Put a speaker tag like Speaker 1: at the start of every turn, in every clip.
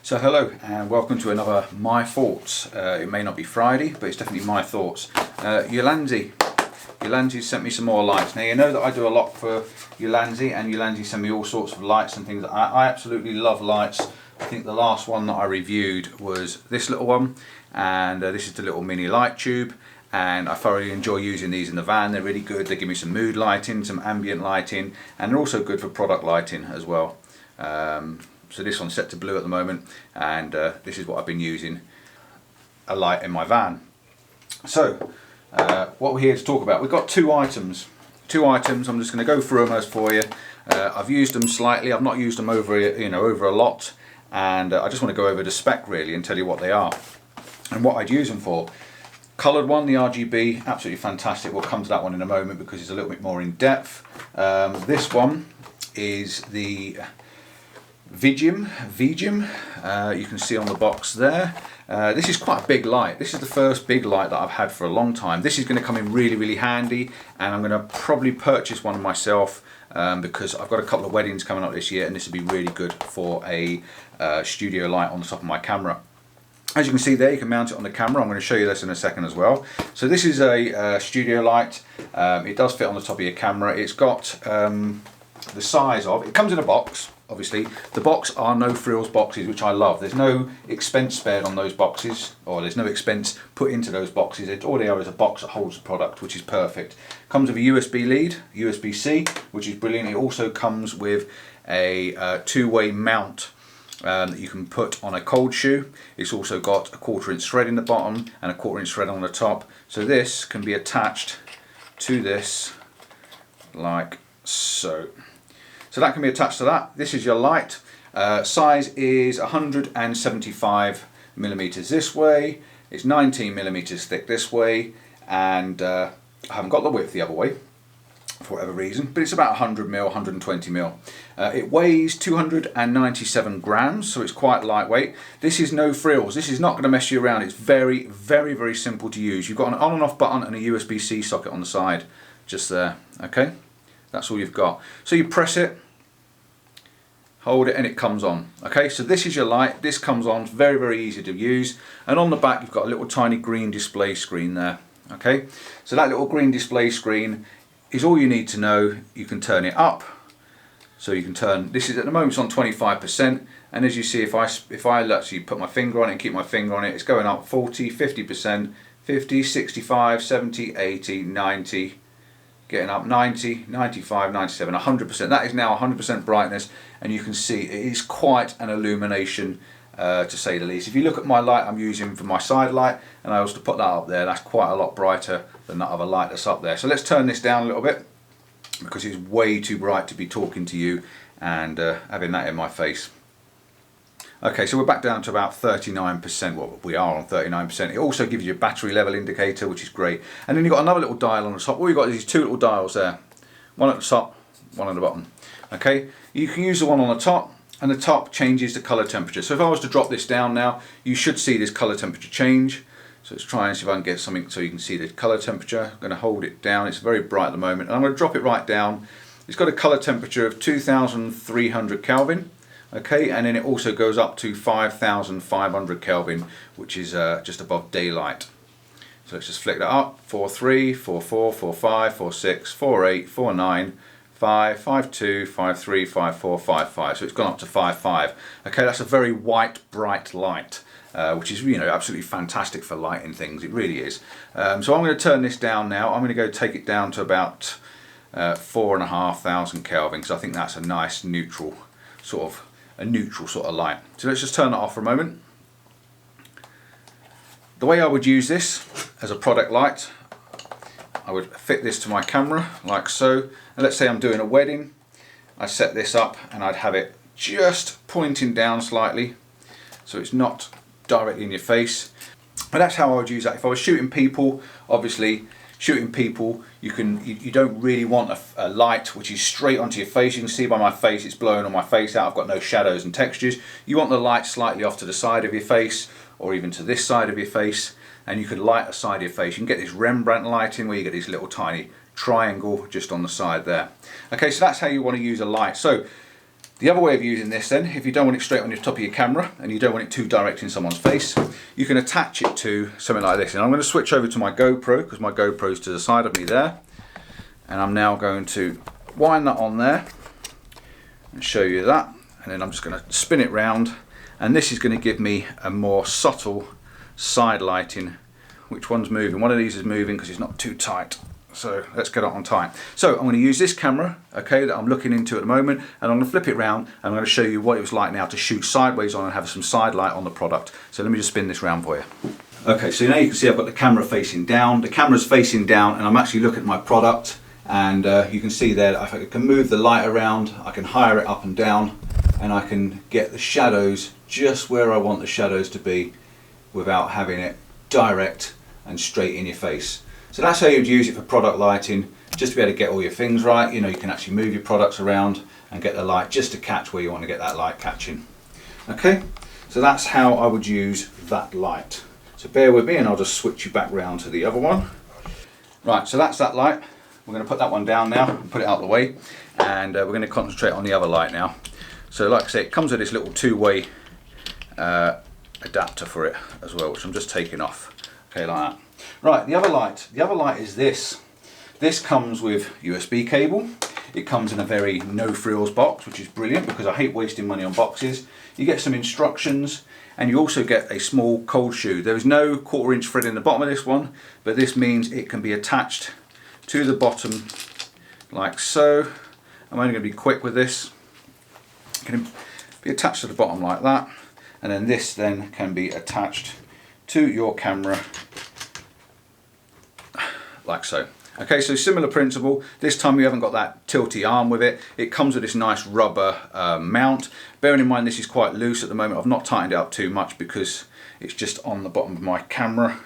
Speaker 1: So hello and welcome to another My Thoughts. It may not be Friday, but it's definitely My Thoughts. Ulanzi sent me some more lights. Now you know that I do a lot for Ulanzi, and Ulanzi send me all sorts of lights and things. I absolutely love lights. I think the last one that I reviewed was this little one, and this is the little mini light tube, and I thoroughly enjoy using these in the van. They're really good. They give me some mood lighting, some ambient lighting, and they're also good for product lighting as well. So this one's set to blue at the moment, and this is what I've been using, a light in my van. So what we're here to talk about, we've got two items. I'm just going to go through them as for you. I've used them slightly. I've not used them over a lot, and I just want to go over the spec really and tell you what they are and what I'd use them for. Coloured one, the RGB, absolutely fantastic. We'll come to that one in a moment because it's a little bit more in depth. This one is the VIJIM, you can see on the box there. This is quite a big light. This is the first big light that I've had for a long time. This is going to come in really handy, and I'm going to probably purchase one myself because I've got a couple of weddings coming up this year, and this would be really good for a studio light on the top of my camera. As you can see there, you can mount it on the camera. I'm going to show you this in a second as well. So this is a studio light. It does fit on the top of your camera. It's got the size of, it comes in a box. Obviously, the box are no frills boxes, which I love. There's no expense spared on those boxes, or there's no expense put into those boxes. All they are is a box that holds the product, which is perfect. Comes with a USB lead, USB-C, which is brilliant. It also comes with a two-way mount that you can put on a cold shoe. It's also got a 1/4 inch thread in the bottom and a 1/4 inch thread on the top. So this can be attached to this like so. So that can be attached to that. This is your light. Size is 175 millimeters this way. It's 19 millimeters thick this way, and I haven't got the width the other way for whatever reason, but it's about 100 mil, 120 mil. It weighs 297 grams, so it's quite lightweight. This is no frills. This is not going to mess you around. It's very simple to use. You've got an on and off button and a USB-C socket on the side, just there. Okay. That's all you've got. So you press it, hold it, and it comes on. Okay, so this is your light. This comes on. It's very easy to use. And on the back, you've got a little tiny green display screen there. Okay, so that little green display screen is all you need to know. You can turn it up. So you can turn, this is at the moment it's on 25%. And as you see, if I actually put my finger on it and keep my finger on it, it's going up 40, 50%, 50, 65, 70, 80, 90, getting up 90, 95, 97, 100%. That is now 100% brightness, and you can see it is quite an illumination to say the least. If you look at my light I'm using for my side light, and I also put that up there, that's quite a lot brighter than that other light that's up there. So let's turn this down a little bit because it's way too bright to be talking to you and having that in my face. Okay, so we're back down to about 39%. Well, we are on 39%. It also gives you a battery level indicator, which is great. And then you've got another little dial on the top. All you've got is these two little dials there. One at the top, one at the bottom. Okay, you can use the one on the top, and the top changes the color temperature. So if I was to drop this down now, you should see this color temperature change. So let's try and see if I can get something so you can see the color temperature. I'm going to hold it down. It's very bright at the moment. And I'm going to drop it right down. It's got a color temperature of 2,300 Kelvin. Okay, and then it also goes up to 5,500 Kelvin, which is just above daylight. So let's just flick that up. 43, 44, 45, 46, 48, 49, 5, 52, 53, 54, 55. So it's gone up to 55. Okay, that's a very white, bright light, which is absolutely fantastic for lighting things. It really is. So I'm going to turn this down now. I'm going to go take it down to about 4,500 Kelvin, because I think that's a nice neutral sort of light. So let's just turn that off for a moment. The way I would use this as a product light, I would fit this to my camera like so. And let's say I'm doing a wedding. I set this up and I'd have it just pointing down slightly, so it's not directly in your face. But that's how I would use that. If I was shooting people, obviously shooting people, you don't really want a light which is straight onto your face. You can see by my face it's blowing on my face out. I've got no shadows and textures. You want the light slightly off to the side of your face, or even to this side of your face, and you could light a side of your face. You can get this Rembrandt lighting where you get this little tiny triangle just on the side there. Okay, so that's how you want to use a light. So The other way of using this then, if you don't want it straight on the top of your camera and you don't want it too direct in someone's face, you can attach it to something like this. And I'm going to switch over to my GoPro because my GoPro's to the side of me there. And I'm now going to wind that on there and show you that. And then I'm just going to spin it round. And this is going to give me a more subtle side lighting. Which one's moving? One of these is moving because it's not too tight. So let's get it on tight. So I'm going to use this camera, okay, that I'm looking into at the moment, and I'm going to flip it round and I'm going to show you what it was like now to shoot sideways on and have some side light on the product. So let me just spin this round for you. Okay, so now you can see I've got the camera facing down. The camera's facing down and I'm actually looking at my product, and you can see there that I can move the light around, I can higher it up and down, and I can get the shadows just where I want the shadows to be without having it direct and straight in your face. So that's how you'd use it for product lighting, just to be able to get all your things right. You know, you can actually move your products around and get the light just to catch where you want to get that light catching. Okay, so that's how I would use that light. So bear with me and I'll just switch you back round to the other one. Right, so that's that light. We're going to put that one down now and put it out of the way, and we're going to concentrate on the other light now. So like I say, it comes with this little two-way adapter for it as well, which I'm just taking off. Okay, like that. Right, the other light is this. This comes with USB cable. It comes in a very no frills box, which is brilliant because I hate wasting money on boxes. You get some instructions and you also get a small cold shoe. There is no 1/4 inch thread in the bottom of this one, but this means it can be attached to the bottom like so. I'm only going to be quick with this. It can be attached to the bottom like that, and then this then can be attached to your camera like so. Okay, so similar principle. This time you haven't got that tilty arm with it. It comes with this nice rubber mount. Bearing in mind this is quite loose at the moment. I've not tightened it up too much because it's just on the bottom of my camera.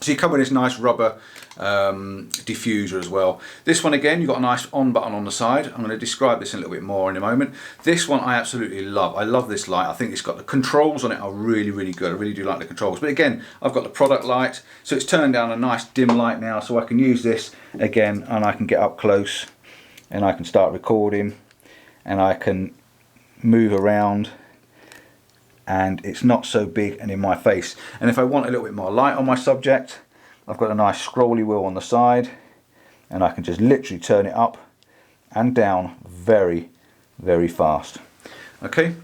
Speaker 1: So you come with this nice rubber diffuser as well. This one again, you've got a nice on button on the side. I'm going to describe this a little bit more in a moment. This one I absolutely love. I love this light. I think it's got the controls on it are really, really good. I really do like the controls. But again, I've got the product light. So it's turned down a nice dim light now, so I can use this again and I can get up close and I can start recording and I can move around, and it's not so big and in my face. And if I want a little bit more light on my subject, I've got a nice scrolly wheel on the side and I can just literally turn it up and down very, very fast. Okay,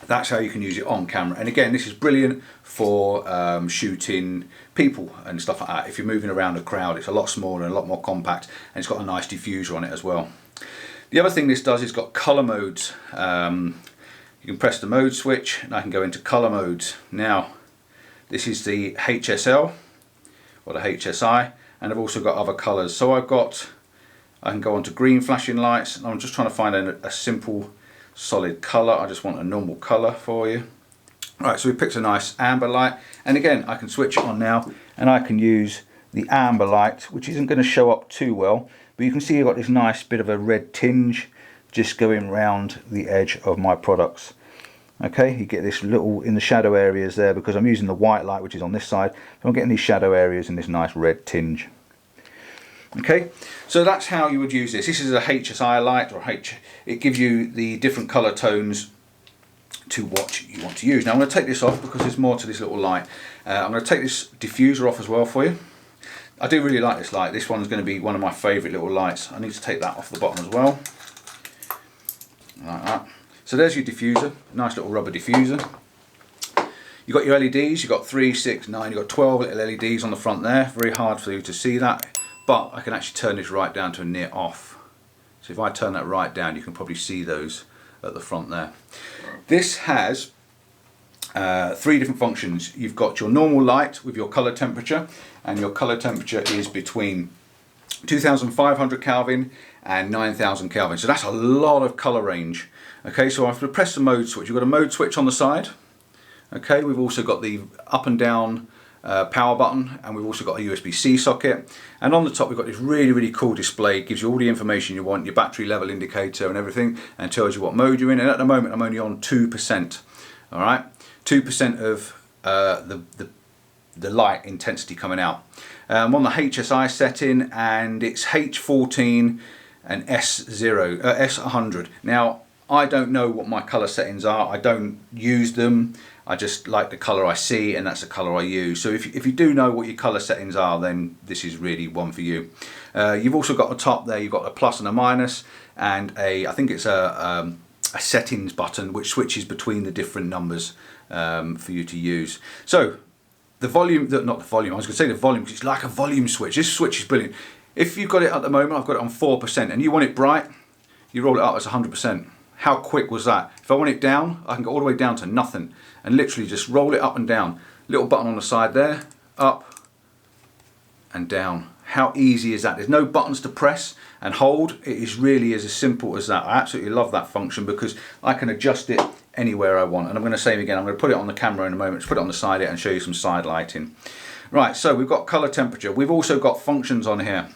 Speaker 1: that's how you can use it on camera. And again, this is brilliant for shooting people and stuff like that. If you're moving around a crowd, it's a lot smaller and a lot more compact, and it's got a nice diffuser on it as well. The other thing this does is got color modes. You can press the mode switch and I can go into color modes. Now, this is the HSL or the HSI, and I've also got other colors. So I can go on to green flashing lights, and I'm just trying to find a simple solid color. I just want a normal color for you. Right, so we picked a nice amber light, and again I can switch it on now and I can use the amber light, which isn't going to show up too well, but you can see you've got this nice bit of a red tinge just going round the edge of my products. Okay, you get this little in the shadow areas there because I'm using the white light, which is on this side, so I'm getting these shadow areas and this nice red tinge. Okay, so that's how you would use this. This is a HSI light, or it gives you the different color tones to what you want to use. Now I'm going to take this off because there's more to this little light. I'm going to take this diffuser off as well for you. I do really like this light. This one's going to be one of my favorite little lights. I need to take that off the bottom as well, like that. So there's your diffuser, nice little rubber diffuser. You've got your LEDs, you've got 3, 6, 9, you've got 12 little LEDs on the front there. Very hard for you to see that, but I can actually turn this right down to a near off. So if I turn that right down, you can probably see those at the front there. This has 3 different functions. You've got your normal light with your color temperature, and your color temperature is between 2500 Kelvin and 9000 Kelvin. So that's a lot of color range. Okay, so I've pressed the mode switch. You've got a mode switch on the side. Okay, we've also got the up and down power button, and we've also got a USB-C socket. And on the top we've got this really, really cool display. It gives you all the information you want, your battery level indicator and everything, and tells you what mode you're in. And at the moment I'm only on 2%. All right, 2% of the light intensity coming out. I'm on the HSI setting, and it's H14 and S100. Now, I don't know what my color settings are. I don't use them. I just like the color I see, and that's the color I use. So if you do know what your color settings are, then this is really one for you. You've also got the top there, you've got a plus and a minus, and I think it's a settings button which switches between the different numbers for you to use. So the volume, not the volume, I was going to say the volume because it's like a volume switch. This switch is brilliant. If you've got it at the moment, I've got it on 4%, and you want it bright, you roll it up as 100%. How quick was that? If I want it down, I can go all the way down to nothing and literally just roll it up and down. Little button on the side there, up and down. How easy is that? There's no buttons to press and hold. It is really as simple as that. I absolutely love that function because I can adjust it anywhere I want. And I'm going to say again, I'm going to put it on the camera in a moment, just put it on the side here and show you some side lighting. Right, so we've got color temperature. We've also got functions on here.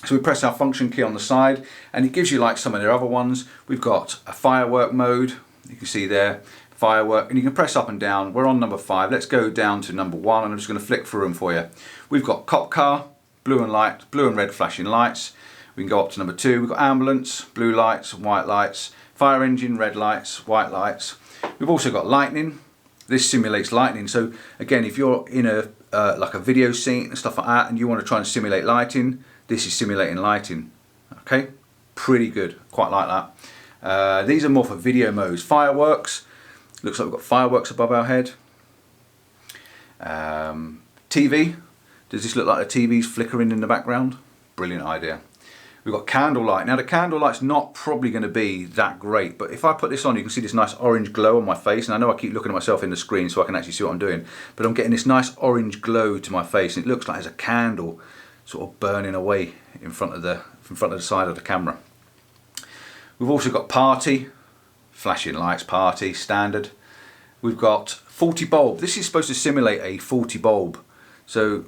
Speaker 1: So we press our function key on the side and it gives you like some of their other ones. We've got a firework mode, you can see there, firework, and you can press up and down. We're on number 5. Let's go down to number 1 and I'm just going to flick through them for you. We've got cop car, blue and red flashing lights. We can go up to number 2. We've got ambulance, blue lights, white lights, fire engine, red lights, white lights. We've also got lightning. This simulates lightning. So again, if you're in a like a video scene and stuff like that and you want to try and simulate lighting, this is simulating lighting. Okay, pretty good, quite like that. These are more for video modes. Fireworks, looks like we've got fireworks above our head. TV, does this look like the TV's flickering in the background? Brilliant idea. We've got candlelight. Now the candlelight's not probably going to be that great, but if I put this on, you can see this nice orange glow on my face, and I know I keep looking at myself in the screen so I can actually see what I'm doing, but I'm getting this nice orange glow to my face, and it looks like there's a candle sort of burning away in front of the side of the camera. We've also got party, flashing lights, party, standard. We've got 40 bulb. This is supposed to simulate a 40 bulb. So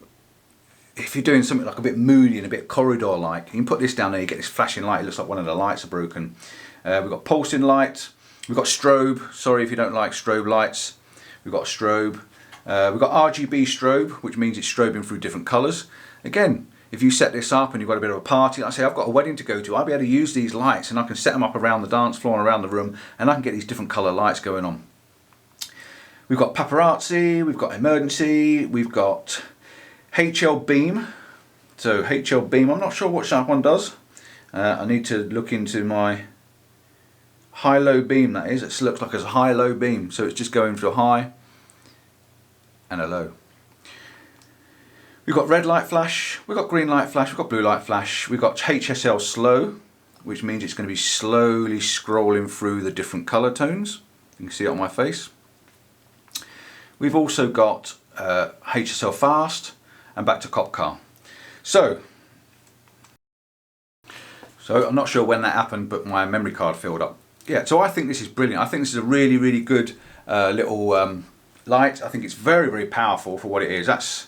Speaker 1: if you're doing something like a bit moody and a bit corridor like, you can put this down there, you get this flashing light, it looks like one of the lights are broken. We've got pulsing light, we've got strobe, sorry if you don't like strobe lights. We've got strobe. We've got Rgb Strobe, which means it's strobing through different colours. Again, if you set this up and you've got a bit of a party, like I say, I've got a wedding to go to, I'll be able to use these lights and I can set them up around the dance floor and around the room and I can get these different colour lights going on. We've got paparazzi, we've got emergency, we've got HL beam. So HL beam, I'm not sure what that one does. I need to look into my high-low beam, that is. It looks like it's a high-low beam, so it's just going through a high and a low. We've got red light flash, we've got green light flash, we've got blue light flash, we've got HSL slow, which means it's going to be slowly scrolling through the different colour tones. You can see it on my face. We've also got HSL fast and back to cop car. So I'm not sure when that happened, but my memory card filled up. Yeah, so I think this is brilliant. I think this is a really, really good little light. I think it's very, very powerful for what it is.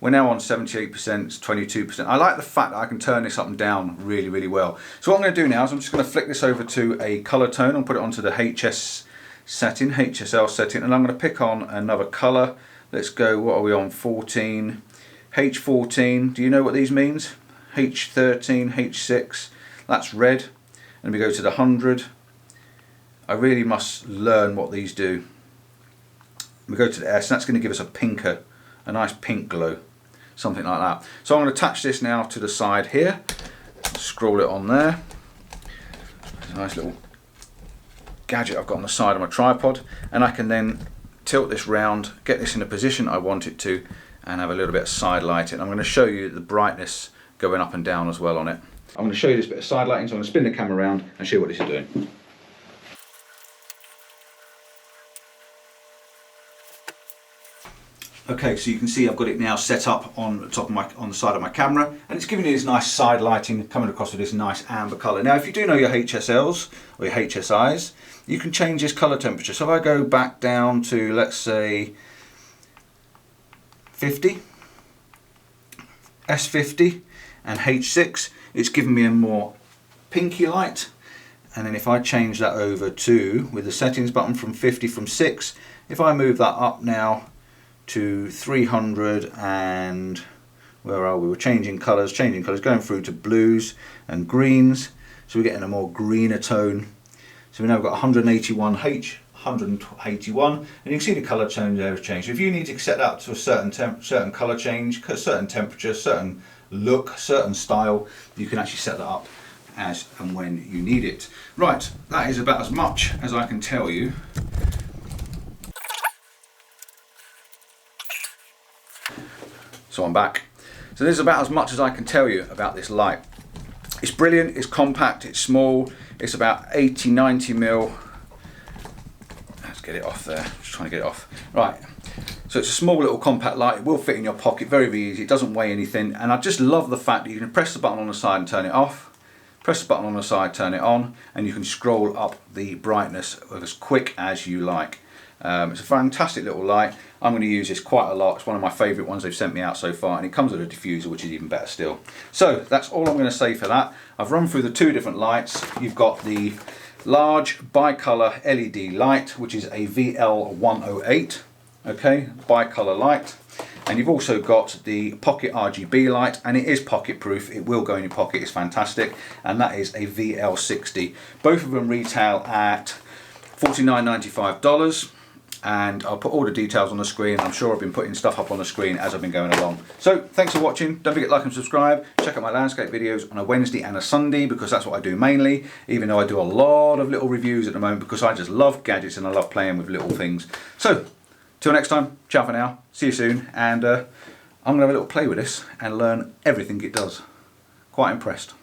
Speaker 1: We're now on 78%, 22%. I like the fact that I can turn this up and down really, really well. So what I'm going to do now is I'm just going to flick this over to a colour tone and put it onto the HSL setting, and I'm going to pick on another colour. Let's go, what are we on, 14, H14, do you know what these means? H13, H6, that's red, and we go to the 100. I really must learn what these do. We go to the S, and that's going to give us a nice pink glow, something like that. So I'm going to attach this now to the side here, scroll it on there. It's a nice little gadget I've got on the side of my tripod, and I can then tilt this round, get this in the position I want it to, and have a little bit of side lighting. I'm going to show you the brightness going up and down as well on it. I'm going to show you this bit of side lighting, so I'm going to spin the camera around and show you what this is doing. Okay, so you can see I've got it now set up on the top of on the side of my camera, and it's giving you this nice side lighting coming across with this nice amber colour. Now if you do know your HSLs or your HSIs, you can change this colour temperature. So if I go back down to, let's say, 50, S50 and H6, it's giving me a more pinky light. And then if I change that over to, with the settings button from 50 from 6, if I move that up now to 300, and where are we? We're changing colours, going through to blues and greens, so we're getting a more greener tone. So we now got 181H, 181, and you can see the colour change there has changed. So if you need to set that up to a certain colour change, certain temperature, certain look, certain style, you can actually set that up as and when you need it. Right, that is about as much as I can tell you. So I'm back. So this is about as much as I can tell you about this light. It's brilliant, it's compact, it's small, it's about 80-90 mil. Let's get it off there, just trying to get it off. Right, so it's a small little compact light, it will fit in your pocket, very, very easy, it doesn't weigh anything, and I just love the fact that you can press the button on the side and turn it off, press the button on the side, turn it on, and you can scroll up the brightness as quick as you like. It's a fantastic little light. I'm going to use this quite a lot. It's one of my favourite ones they've sent me out so far, and it comes with a diffuser, which is even better still. So that's all I'm going to say for that. I've run through the two different lights. You've got the large Bi Colour LED light, which is a VL108, okay, Bi Colour light. And you've also got the pocket RGB light, and it is pocket proof, it will go in your pocket, it's fantastic, and that is a VL60. Both of them retail at $49.95, and I'll put all the details on the screen. I'm sure I've been putting stuff up on the screen as I've been going along. So thanks for watching, don't forget to like and subscribe, check out my landscape videos on a Wednesday and a Sunday, because that's what I do mainly, even though I do a lot of little reviews at the moment, because I just love gadgets and I love playing with little things. So till next time, ciao for now, see you soon, and I'm going to have a little play with this and learn everything it does. Quite impressed.